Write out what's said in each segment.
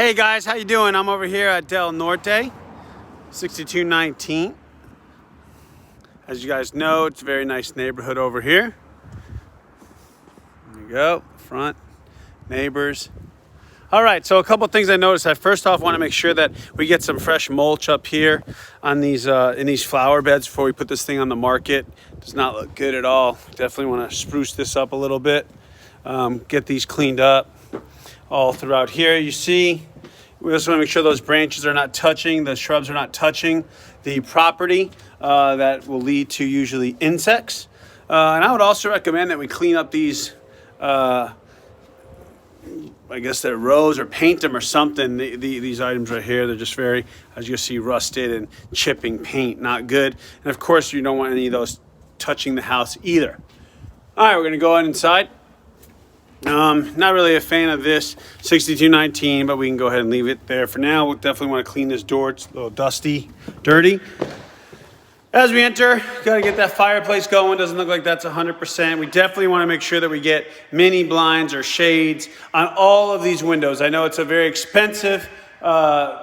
Hey guys, how you doing? I'm over here at Del Norte, 6219. As you guys know, it's a very nice neighborhood over here. There you go, front, neighbors. All right, so a couple things I noticed. I first off want to make sure that we get some fresh mulch up here on these in these flower beds before we put this thing on the market. Does not look good at all. Definitely want to spruce this up a little bit. Get these cleaned up all throughout here. You see, we also want to make sure those branches are not touching, the shrubs are not touching the property. That will lead to usually insects. And I would also recommend that we clean up these I guess they're rows, or paint them or something. These items right here, they're just very, as you see, rusted and chipping paint, not good. And of course, you don't want any of those touching the house either. All right, we're gonna go on inside. Not really a fan of this 6219, but we can go ahead and leave it there for now. We'll definitely want to clean this door. It's a little dusty, dirty. As we enter, got to get that fireplace going. Doesn't look like that's 100%. We definitely want to make sure that we get mini blinds or shades on all of these windows. I know it's a very expensive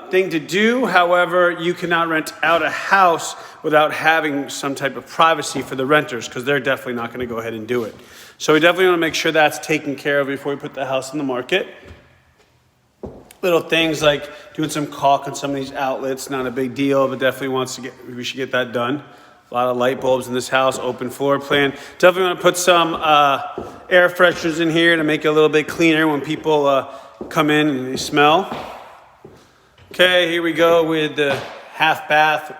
thing to do. However, you cannot rent out a house without having some type of privacy for the renters, because they're definitely not going to go ahead and do it. So we definitely want to make sure that's taken care of before we put the house on the market. Little things like doing some caulk on some of these outlets, not a big deal, but definitely we should get that done. A lot of light bulbs in this house, open floor plan. Definitely want to put some air fresheners in here to make it a little bit cleaner when people come in and they smell. Okay, here we go with the half bath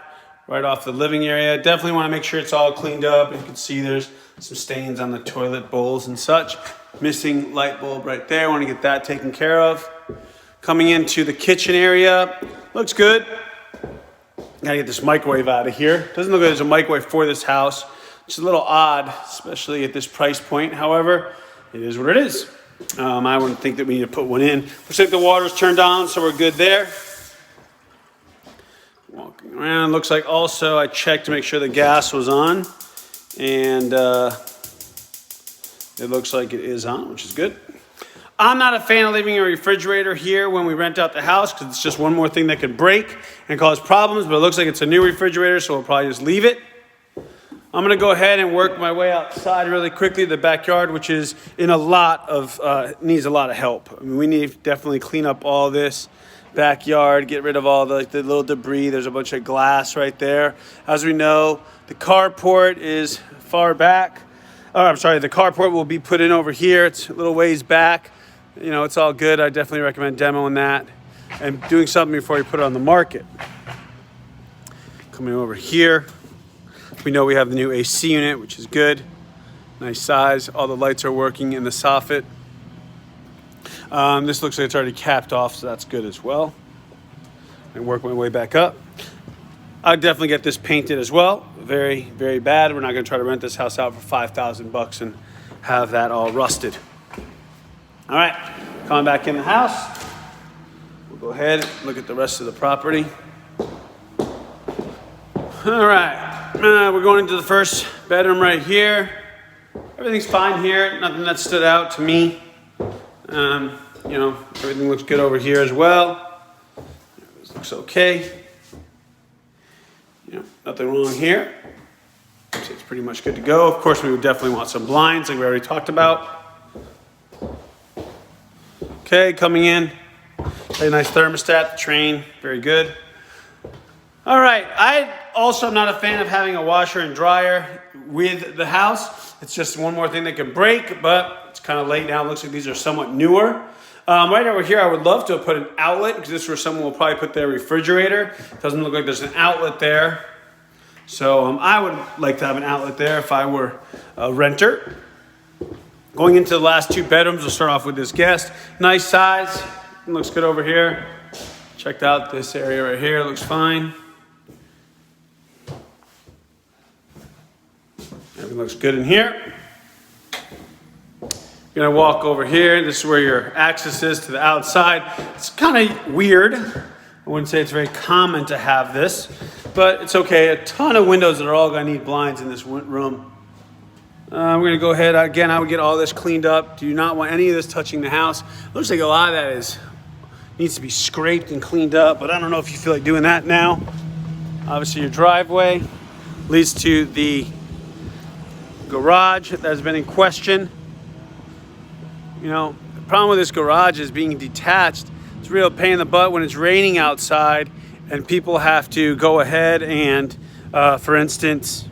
right off the living area. Definitely want to make sure it's all cleaned up. You can see there's some stains on the toilet bowls and such. Missing light bulb right there. Want to get that taken care of. Coming into the kitchen area, looks good. Gotta get this microwave out of here. Doesn't look like there's a microwave for this house. It's a little odd, especially at this price point. However, it is what it is. I wouldn't think that we need to put one in. Looks like the water's turned on, so we're good there. Walking around, looks like also I checked to make sure the gas was on. And it looks like it is on, which is good. I'm not a fan of leaving a refrigerator here when we rent out the house, because it's just one more thing that could break and cause problems, but it looks like it's a new refrigerator, so we'll probably just leave it. I'm gonna go ahead and work my way outside really quickly, the backyard, which is in a lot of, needs a lot of help. I mean, we need to definitely clean up all this backyard, get rid of all the little debris. There's a bunch of glass right there. As we know, the carport is far back. Oh, I'm sorry, the carport will be put in over here. It's a little ways back. You know, it's all good. I definitely recommend demoing that and doing something before you put it on the market. Coming over here, we know we have the new AC unit, which is good. Nice size. All the lights are working in the soffit. This looks like it's already capped off, so that's good as well. And work my way back up. I'd definitely get this painted as well. Very, very bad. We're not going to try to rent this house out for $5,000 and have that all rusted. All right, coming back in the house. We'll go ahead and look at the rest of the property. All right, we're going into the first bedroom right here. Everything's fine here. Nothing that stood out to me. You know, everything looks good over here as well. This looks okay. You know, nothing wrong here. So it's pretty much good to go. Of course, we would definitely want some blinds, like we already talked about. Okay, coming in, very nice thermostat, the train, very good. All right, I also am not a fan of having a washer and dryer with the house. It's just one more thing that can break, but it's kind of late now. It looks like these are somewhat newer. Right over here, I would love to put an outlet, because this is where someone will probably put their refrigerator. Doesn't look like there's an outlet there. So I would like to have an outlet there if I were a renter. Going into the last two bedrooms, we'll start off with this guest. Nice size, looks good over here. Checked out this area right here, looks fine. Everything looks good in here. You're gonna walk over here. This is where your access is to the outside. It's kind of weird. I wouldn't say it's very common to have this, but it's okay. A ton of windows that are all gonna need blinds in this room. We're going to go ahead. Again, I would get all this cleaned up. Do not want any of this touching the house. Looks like a lot of that is Needs to be scraped and cleaned up, but I don't know if you feel like doing that now. Obviously your driveway leads to the garage that has been in question. You know, the problem with this garage is being detached. It's a real pain in the butt when it's raining outside and people have to go ahead and, for instance,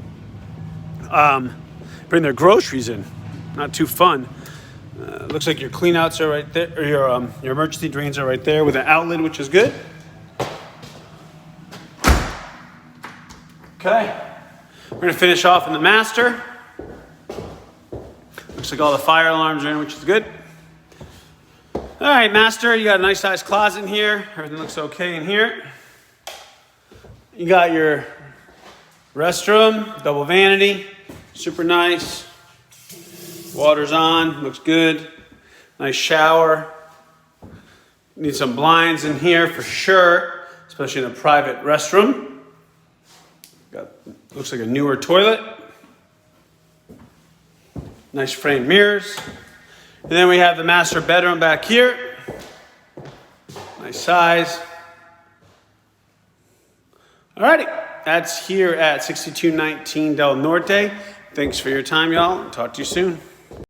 bring their groceries in. Not too fun. Looks like your cleanouts are right there, or your emergency drains are right there with an outlet, which is good. Okay, we're gonna finish off in the master. Looks like all the fire alarms are in, which is good. All right, master, you got a nice sized closet in here. Everything looks okay in here. You got your restroom, double vanity, super nice. Water's on, looks good. Nice shower. Need some blinds in here for sure, especially in a private restroom. Looks like a newer toilet. Nice framed mirrors. And then we have the master bedroom back here. Nice size. Alrighty, that's here at 6219 Del Norte. Thanks for your time, y'all. Talk to you soon.